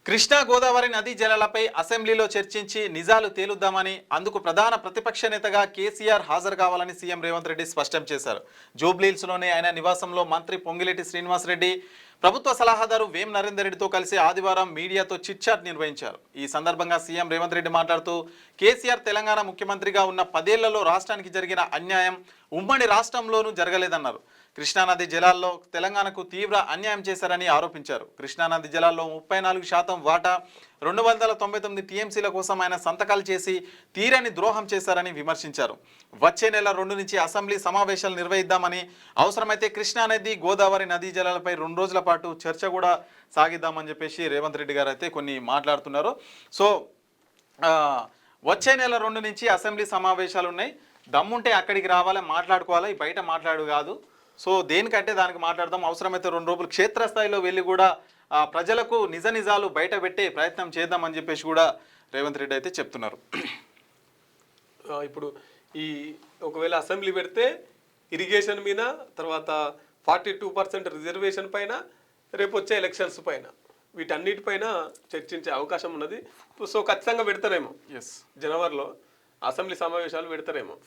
కృష్ణా గోదావరి నదీ జలాలపై అసెంబ్లీలో చర్చించి నిజాలు తేలుద్దామని అందుకు ప్రధాన ప్రతిపక్ష నేతగా కేసీఆర్ హాజరు కావాలని సీఎం రేవంత్ రెడ్డి స్పష్టం చేశారు. జూబ్లీహిల్స్లోని ఆయన నివాసంలో మంత్రి పొంగిలేటి శ్రీనివాసరెడ్డి, ప్రభుత్వ సలహాదారు వేం నరేందర్ రెడ్డితో కలిసి ఆదివారం మీడియాతో చిట్చాట్ నిర్వహించారు. ఈ సందర్భంగా సీఎం రేవంత్ రెడ్డి మాట్లాడుతూ కేసీఆర్ తెలంగాణ ముఖ్యమంత్రిగా ఉన్న 10 ఏళ్లలో రాష్ట్రానికి జరిగిన అన్యాయం ఉమ్మడి రాష్ట్రంలోనూ జరగలేదన్నారు. కృష్ణానది జలాల్లో తెలంగాణకు తీవ్ర అన్యాయం చేశారని ఆరోపించారు. కృష్ణానది జలాల్లో 34% వాటా 299 టీఎంసీల కోసం ఆయన సంతకాలు చేసి తీరని ద్రోహం చేశారని విమర్శించారు. వచ్చే నెల 2 నుంచి అసెంబ్లీ సమావేశాలు నిర్వహిద్దామని, అవసరమైతే కృష్ణానది గోదావరి నదీ జలాలపై 2 రోజుల పాటు చర్చ కూడా సాగిద్దామని చెప్పేసి రేవంత్ రెడ్డి గారు అయితే కొన్ని మాట్లాడుతున్నారు. సో వచ్చే నెల 2 నుంచి అసెంబ్లీ సమావేశాలు ఉన్నాయి. దమ్ముంటే అక్కడికి రావాలి, మాట్లాడుకోవాలి, బయట మాట్లాడు కాదు. సో దేనికంటే దానికి మాట్లాడదాం. అవసరమైతే 2 రోజులు క్షేత్రస్థాయిలో వెళ్ళి కూడా ప్రజలకు నిజ నిజాలు బయట పెట్టే ప్రయత్నం చేద్దామని చెప్పేసి కూడా రేవంత్ రెడ్డి అయితే చెప్తున్నారు. ఇప్పుడు ఈ ఒకవేళ అసెంబ్లీ పెడితే ఇరిగేషన్ మీద, తర్వాత 42% రిజర్వేషన్ పైన, రేపు వచ్చే ఎలక్షన్స్ పైన, వీటన్నిటిపైన చర్చించే అవకాశం ఉన్నది. సో ఖచ్చితంగా పెడతారేమో, జనవరిలో అసెంబ్లీ సమావేశాలు పెడతారేమో.